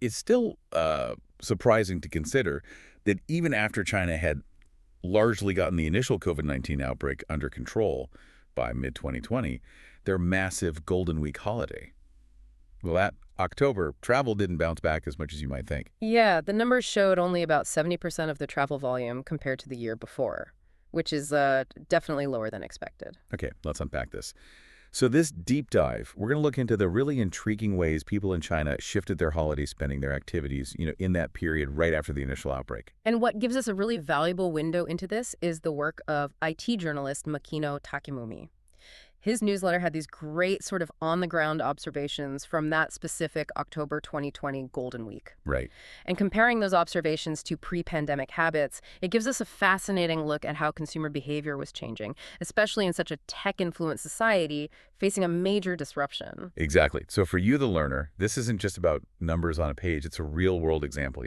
It's still surprising to consider that even after China had largely gotten the initial COVID-19 outbreak under control by mid-2020, their massive Golden Week holiday. Well, that October, travel didn't bounce back as much as you might think. Yeah, the numbers showed only about 70% of the travel volume compared to the year before, which is definitely lower than expected. Okay, let's unpack this. So this deep dive, we're going to look into the really intriguing ways people in China shifted their holiday spending, their activities, in that period right after the initial outbreak. And what gives us a really valuable window into this is the work of IT journalist Makino Takemumi. His newsletter had these great sort of on-the-ground observations from that specific October 2020 Golden Week. Right. And comparing those observations to pre-pandemic habits, it gives us a fascinating look at how consumer behavior was changing, especially in such a tech-influenced society facing a major disruption. Exactly. So for you, the learner, this isn't just about numbers on a page. It's a real-world example,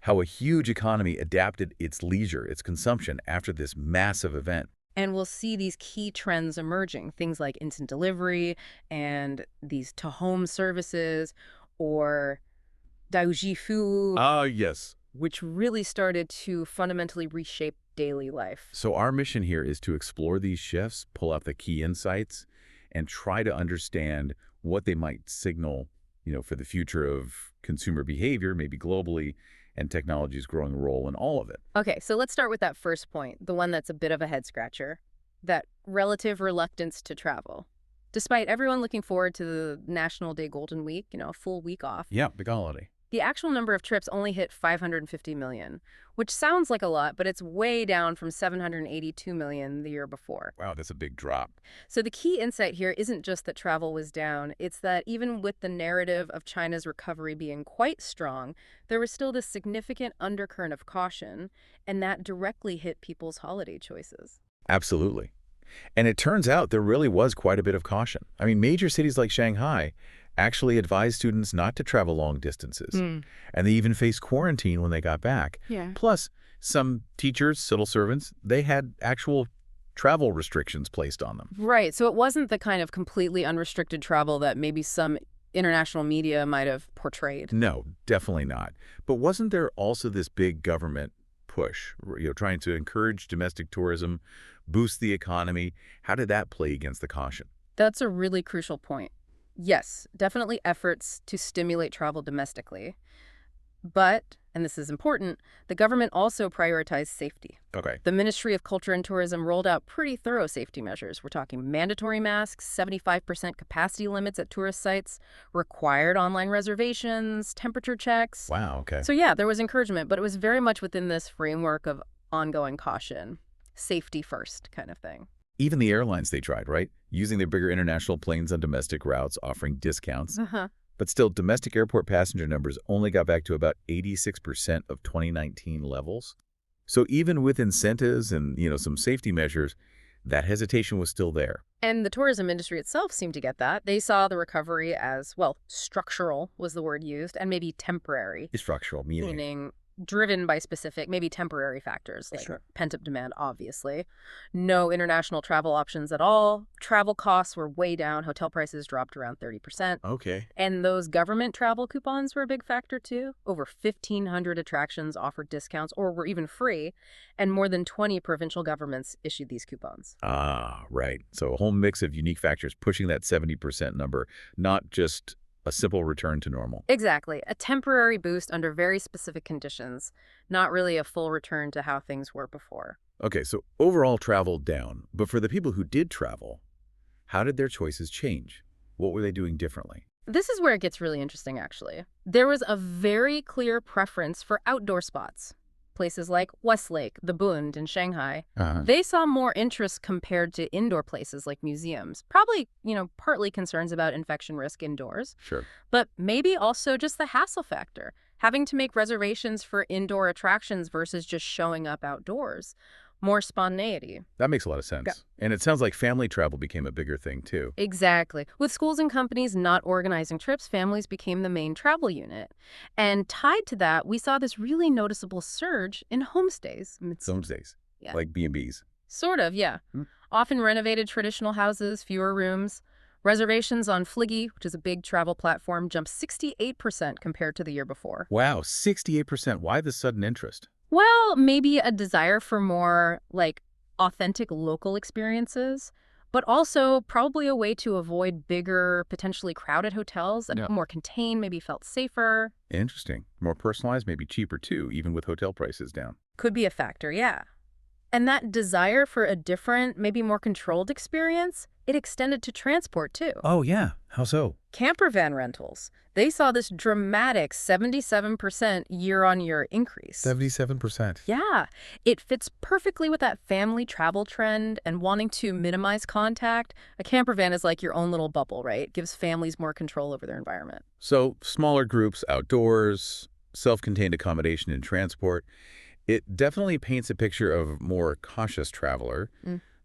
how a huge economy adapted its leisure, its consumption after this massive event. And we'll see these key trends emerging, things like instant delivery and these to-home services or daojifu, Ah, yes. which really started to fundamentally reshape daily life. So our mission here is to explore these shifts, pull out the key insights, and try to understand what they might signal, for the future of consumer behavior, maybe globally, and technology's growing role in all of it. Okay, so let's start with that first point, the one that's a bit of a head-scratcher, that relative reluctance to travel. Despite everyone looking forward to the National Day Golden Week, a full week off, Yeah, big holiday. the actual number of trips only hit 550 million, which sounds like a lot, but it's way down from 782 million the year before. Wow, that's a big drop. So the key insight here isn't just that travel was down, it's that even with the narrative of China's recovery being quite strong, there was still this significant undercurrent of caution, and that directly hit people's holiday choices. Absolutely. And it turns out there really was quite a bit of caution. I mean, major cities like Shanghai actually advised students not to travel long distances. And they even faced quarantine when they got back. Yeah. Plus, some teachers, civil servants, they had actual travel restrictions placed on them. Right, so it wasn't the kind of completely unrestricted travel that maybe some international media might have portrayed. No, definitely not. But wasn't there also this big government push, trying to encourage domestic tourism, boost the economy? How did that play against the caution? That's a really crucial point. Yes, definitely efforts to stimulate travel domestically. But, and this is important, the government also prioritized safety. Okay. The Ministry of Culture and Tourism rolled out pretty thorough safety measures. We're talking mandatory masks, 75% capacity limits at tourist sites, required online reservations, temperature checks. Wow, okay. So yeah, there was encouragement, but it was very much within this framework of ongoing caution. Safety first kind of thing. Even the airlines, they tried, right? Using their bigger international planes on domestic routes, offering discounts. But still, domestic airport passenger numbers only got back to about 86% of 2019 levels. So even with incentives and, some safety measures, that hesitation was still there. And the tourism industry itself seemed to get that. They saw the recovery as, well, structural was the word used, and maybe temporary, Structural, meaning. meaning driven by specific, maybe temporary factors, like Sure. pent-up demand, obviously. No international travel options at all. Travel costs were way down. Hotel prices dropped around 30%. Okay. And those government travel coupons were a big factor, too. Over 1,500 attractions offered discounts or were even free, and more than 20 provincial governments issued these coupons. Ah, right. So a whole mix of unique factors pushing that 70% number, not just a simple return to normal. Exactly. A temporary boost under very specific conditions, not really a full return to how things were before. Okay, so overall travel down. But for the people who did travel, how did their choices change? What were they doing differently? This is where it gets really interesting, actually. There was a very clear preference for outdoor spots. Places like Westlake, the Bund in Shanghai, they saw more interest compared to indoor places like museums. Probably, partly concerns about infection risk indoors, Sure. but maybe also just the hassle factor, having to make reservations for indoor attractions versus just showing up outdoors. More spontaneity. That makes a lot of sense. Yeah. And it sounds like family travel became a bigger thing, too. Exactly. With schools and companies not organizing trips, families became the main travel unit. And tied to that, we saw this really noticeable surge in homestays. Homestays, Yeah. like B&Bs. Sort of, yeah. Hmm. Often renovated traditional houses, fewer rooms, Reservations on Fliggy, which is a big travel platform, jumped 68% compared to the year before. Wow, 68%. Why the sudden interest? Well, maybe a desire for more, like, authentic local experiences, but also probably a way to avoid bigger, potentially crowded hotels that are more contained, maybe felt safer. Interesting. More personalized, maybe cheaper too, even with hotel prices down. Could be a factor, yeah. And that desire for a different, maybe more controlled experience, it extended to transport too. Oh, yeah. How so? Camper van rentals, they saw this dramatic 77% year-on-year increase. 77%. Yeah, it fits perfectly with that family travel trend and wanting to minimize contact. A camper van is like your own little bubble, right? It gives families more control over their environment. So, smaller groups outdoors, self-contained accommodation and transport. It definitely paints a picture of a more cautious traveler,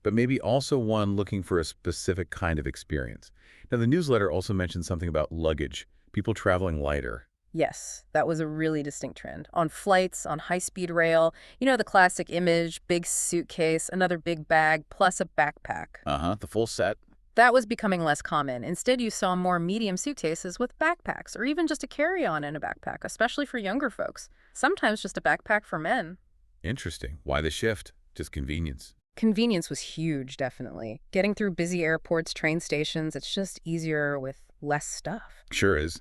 but maybe also one looking for a specific kind of experience. Now, the newsletter also mentioned something about luggage, people traveling lighter. Yes, that was a really distinct trend. On flights, on high-speed rail, you know the classic image, big suitcase, another big bag, plus a backpack. The full set. That was becoming less common. Instead, you saw more medium suitcases with backpacks, or even just a carry-on in a backpack, especially for younger folks. Sometimes just a backpack for men. Interesting. Why the shift? Just convenience. Convenience was huge, definitely. Getting through busy airports, train stations, it's just easier with less stuff. Sure is.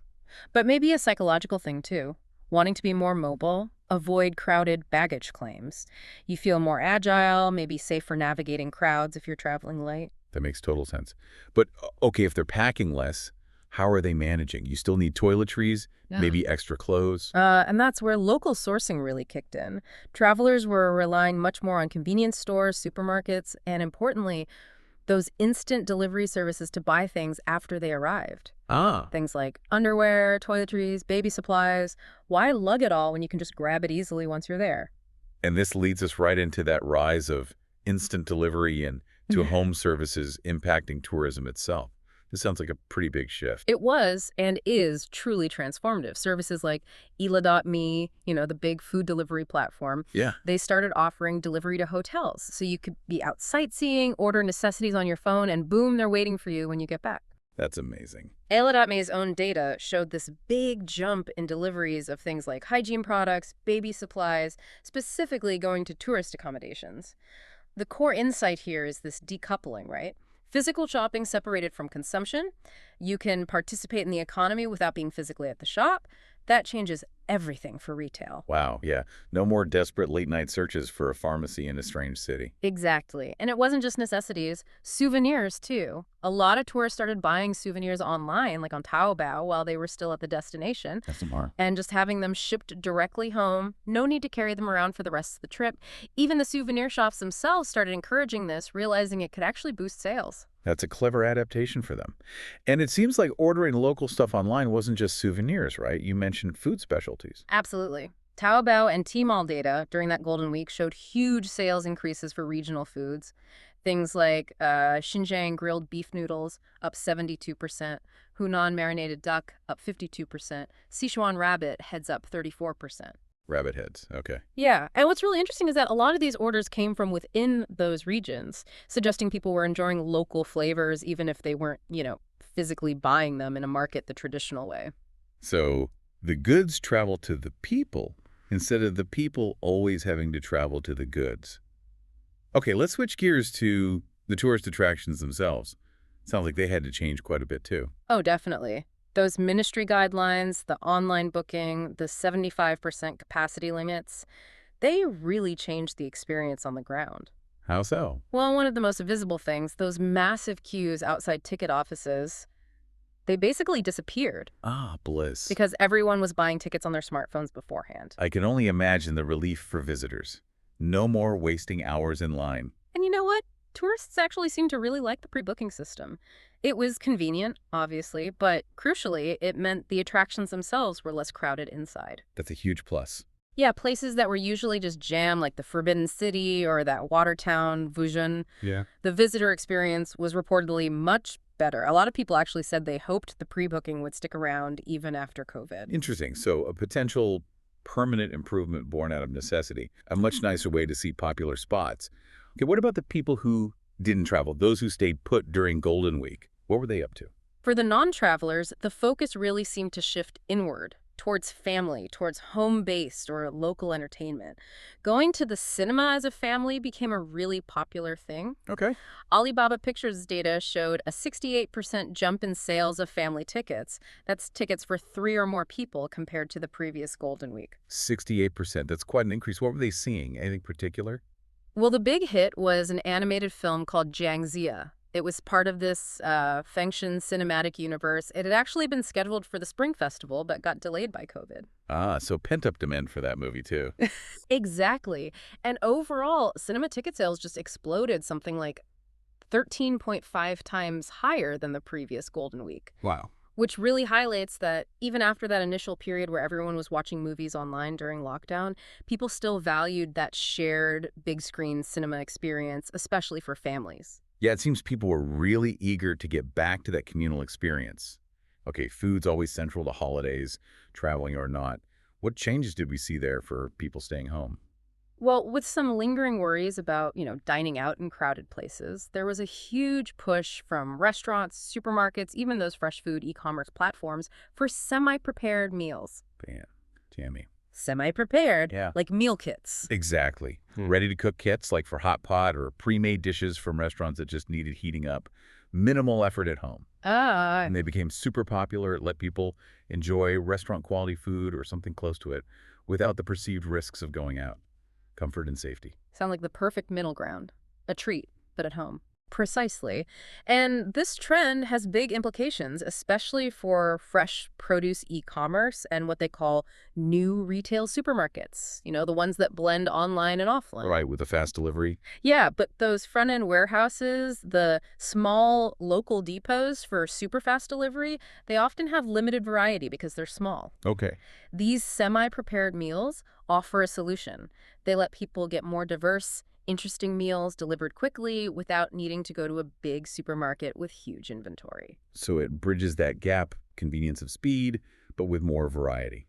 But maybe a psychological thing, too. Wanting to be more mobile, avoid crowded baggage claims. You feel more agile, maybe safer navigating crowds if you're traveling light. That makes total sense. But, okay, if they're packing less, how are they managing? You still need toiletries, maybe extra clothes. And that's where local sourcing really kicked in. Travelers were relying much more on convenience stores, supermarkets, and importantly, those instant delivery services to buy things after they arrived. Things like underwear, toiletries, baby supplies. Why lug it all when you can just grab it easily once you're there? And this leads us right into that rise of instant delivery and to home services impacting tourism itself. This sounds like a pretty big shift. It was and is truly transformative. Services like Ela.me, you know, the big food delivery platform, they started offering delivery to hotels. So you could be out sightseeing, order necessities on your phone, and boom, they're waiting for you when you get back. That's amazing. Ela.me's own data showed this big jump in deliveries of things like hygiene products, baby supplies, specifically going to tourist accommodations. The core insight here is this decoupling, right? Physical shopping separated from consumption. You can participate in the economy without being physically at the shop. That changes everything for retail. Wow, yeah. No more desperate late-night searches for a pharmacy in a strange city. Exactly. And it wasn't just necessities. Souvenirs, too. A lot of tourists started buying souvenirs online, like on Taobao, while they were still at the destination. That's smart. And just having them shipped directly home. No need to carry them around for the rest of the trip. Even the souvenir shops themselves started encouraging this, realizing it could actually boost sales. That's a clever adaptation for them. And it seems like ordering local stuff online wasn't just souvenirs, right? You mentioned food specialties. Absolutely. Taobao and Tmall data during that Golden Week showed huge sales increases for regional foods. Things like Xinjiang grilled beef noodles, up 72%, Hunan marinated duck, up 52%, Sichuan rabbit heads up 34%. Rabbit heads, okay. Yeah, and what's really interesting is that a lot of these orders came from within those regions, suggesting people were enjoying local flavors even if they weren't, physically buying them in a market the traditional way. So the goods travel to the people instead of the people always having to travel to the goods. Okay, let's switch gears to the tourist attractions themselves. Sounds like they had to change quite a bit too. Oh, definitely. Those ministry guidelines, the online booking, the 75% capacity limits, they really changed the experience on the ground. How so? Well, one of the most visible things, those massive queues outside ticket offices, they basically disappeared. Ah, bliss. Because everyone was buying tickets on their smartphones beforehand. I can only imagine the relief for visitors. No more wasting hours in line. And you know what? Tourists actually seem to really like the pre-booking system. It was convenient, obviously, but crucially, it meant the attractions themselves were less crowded inside. That's a huge plus. Yeah, places that were usually just jammed, like the Forbidden City or that water town, Vuzhen. Yeah. The visitor experience was reportedly much better. A lot of people actually said they hoped the pre-booking would stick around even after COVID. Interesting. So a potential permanent improvement born out of necessity. A much nicer way to see popular spots. Okay, what about the people who didn't travel, those who stayed put during Golden Week? What were they up to? For the non-travelers, the focus really seemed to shift inward, towards family, towards home-based or local entertainment. Going to the cinema as a family became a really popular thing. Okay. Alibaba Pictures data showed a 68% jump in sales of family tickets. That's tickets for 3 or more people compared to the previous Golden Week. 68%. That's quite an increase. What were they seeing? Anything particular? Well, the big hit was an animated film called Jiangxia. It was part of this Fengshen cinematic universe. It had actually been scheduled for the Spring Festival, but got delayed by COVID. Ah, so pent-up demand for that movie, too. Exactly. And overall, cinema ticket sales just exploded, something like 13.5 times higher than the previous Golden Week. Wow. Which really highlights that even after that initial period where everyone was watching movies online during lockdown, people still valued that shared big screen cinema experience, especially for families. Yeah, it seems people were really eager to get back to that communal experience. Okay, food's always central to holidays, traveling or not. What changes did we see there for people staying home? Well, with some lingering worries about, dining out in crowded places, there was a huge push from restaurants, supermarkets, even those fresh food e-commerce platforms for semi-prepared meals. Man, Tammy. Semi-prepared, Yeah. like meal kits. Exactly. Ready-to-cook kits like for hot pot or pre-made dishes from restaurants that just needed heating up. Minimal effort at home. And they became super popular. It let people enjoy restaurant-quality food or something close to it without the perceived risks of going out. Comfort and safety. Sound like the perfect middle ground. A treat, but at home. Precisely. And this trend has big implications, especially for fresh produce e-commerce and what they call new retail supermarkets. The ones that blend online and offline. Right, with the fast delivery. Yeah, but those front-end warehouses, the small local depots for super fast delivery, they often have limited variety because they're small. Okay. These semi-prepared meals offer a solution. They let people get more diverse, interesting meals delivered quickly without needing to go to a big supermarket with huge inventory. So it bridges that gap, convenience of speed, but with more variety.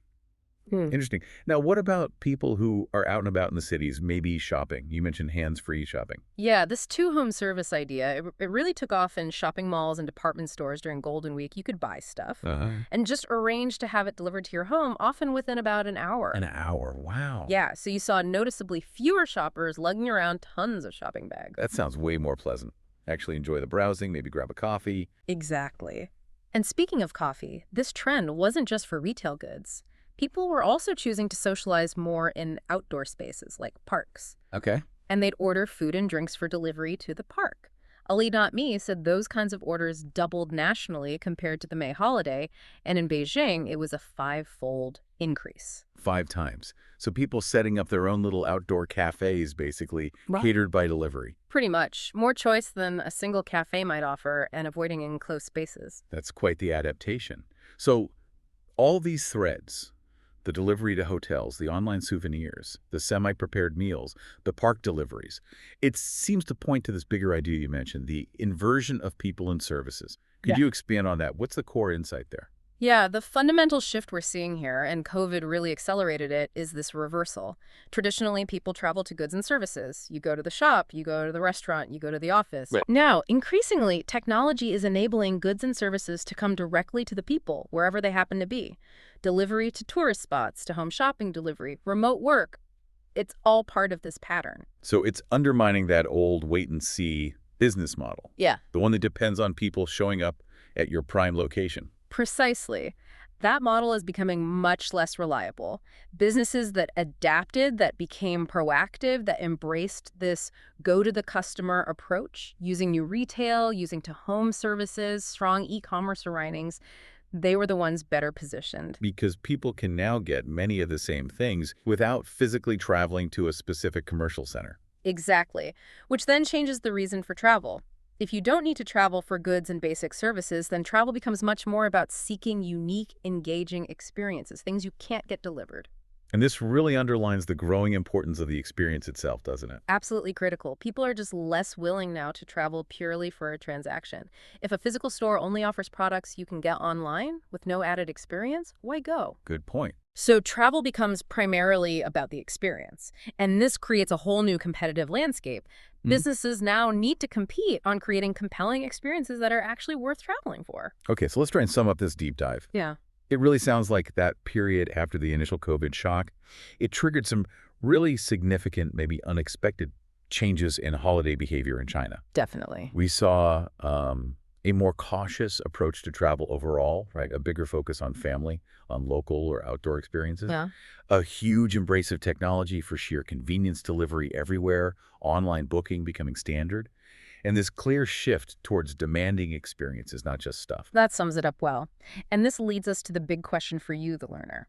Interesting. Now, what about people who are out and about in the cities, maybe shopping? You mentioned hands-free shopping. Yeah, this two-home service idea, it really took off in shopping malls and department stores during Golden Week. You could buy stuff and just arrange to have it delivered to your home, often within about an hour. An hour, wow. Yeah, so you saw noticeably fewer shoppers lugging around tons of shopping bags. That sounds way more pleasant. Actually enjoy the browsing, maybe grab a coffee. Exactly. And speaking of coffee, this trend wasn't just for retail goods. People were also choosing to socialize more in outdoor spaces like parks. Okay. And they'd order food and drinks for delivery to the park. Ali.me said those kinds of orders doubled nationally compared to the May holiday, and in Beijing, it was a 5-fold increase. 5 times. So people setting up their own little outdoor cafes, basically, catered by delivery. Pretty much. More choice than a single cafe might offer and avoiding enclosed spaces. That's quite the adaptation. So all these threads, the delivery to hotels, the online souvenirs, the semi-prepared meals, the park deliveries. It seems to point to this bigger idea you mentioned, the inversion of people and services. Could you expand on that? What's the core insight there? Yeah, the fundamental shift we're seeing here, and COVID really accelerated it, is this reversal. Traditionally, people travel to goods and services. You go to the shop, you go to the restaurant, you go to the office. Right. Now, increasingly, technology is enabling goods and services to come directly to the people, wherever they happen to be. Delivery to tourist spots, to home shopping delivery, remote work. It's all part of this pattern. So it's undermining that old wait-and-see business model. Yeah. The one that depends on people showing up at your prime location. Precisely. That model is becoming much less reliable. Businesses that adapted, that became proactive, that embraced this go-to-the-customer approach, using new retail, using to-home services, strong e-commerce alignings, they were the ones better positioned. Because people can now get many of the same things without physically traveling to a specific commercial center. Exactly. Which then changes the reason for travel. If you don't need to travel for goods and basic services, then travel becomes much more about seeking unique, engaging experiences, things you can't get delivered. And this really underlines the growing importance of the experience itself, doesn't it? Absolutely critical. People are just less willing now to travel purely for a transaction. If a physical store only offers products you can get online with no added experience, why go? Good point. So travel becomes primarily about the experience. And this creates a whole new competitive landscape. Businesses now need to compete on creating compelling experiences that are actually worth traveling for. Okay, so let's try and sum up this deep dive. Yeah, It really sounds like that period after the initial COVID shock, it triggered some really significant, maybe unexpected changes in holiday behavior in China. definitely. We saw a more cautious approach to travel overall, right? A bigger focus on family, on local or outdoor experiences. Yeah. A huge embrace of technology for sheer convenience delivery everywhere, online booking becoming standard, and this clear shift towards demanding experiences, not just stuff. That sums it up well. And this leads us to the big question for you, the learner.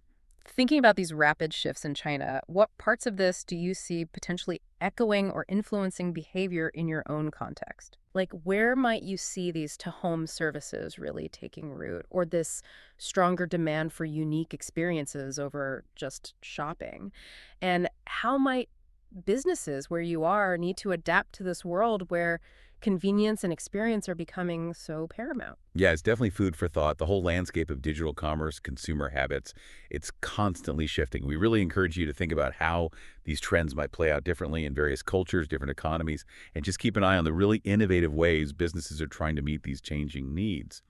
Thinking about these rapid shifts in China, what parts of this do you see potentially echoing or influencing behavior in your own context? Like, where might you see these to-home services really taking root, or this stronger demand for unique experiences over just shopping? And how might businesses where you are need to adapt to this world where convenience and experience are becoming so paramount? Yeah, it's definitely food for thought. The whole landscape of digital commerce, consumer habits, it's constantly shifting. We really encourage you to think about how these trends might play out differently in various cultures, different economies, and just keep an eye on the really innovative ways businesses are trying to meet these changing needs.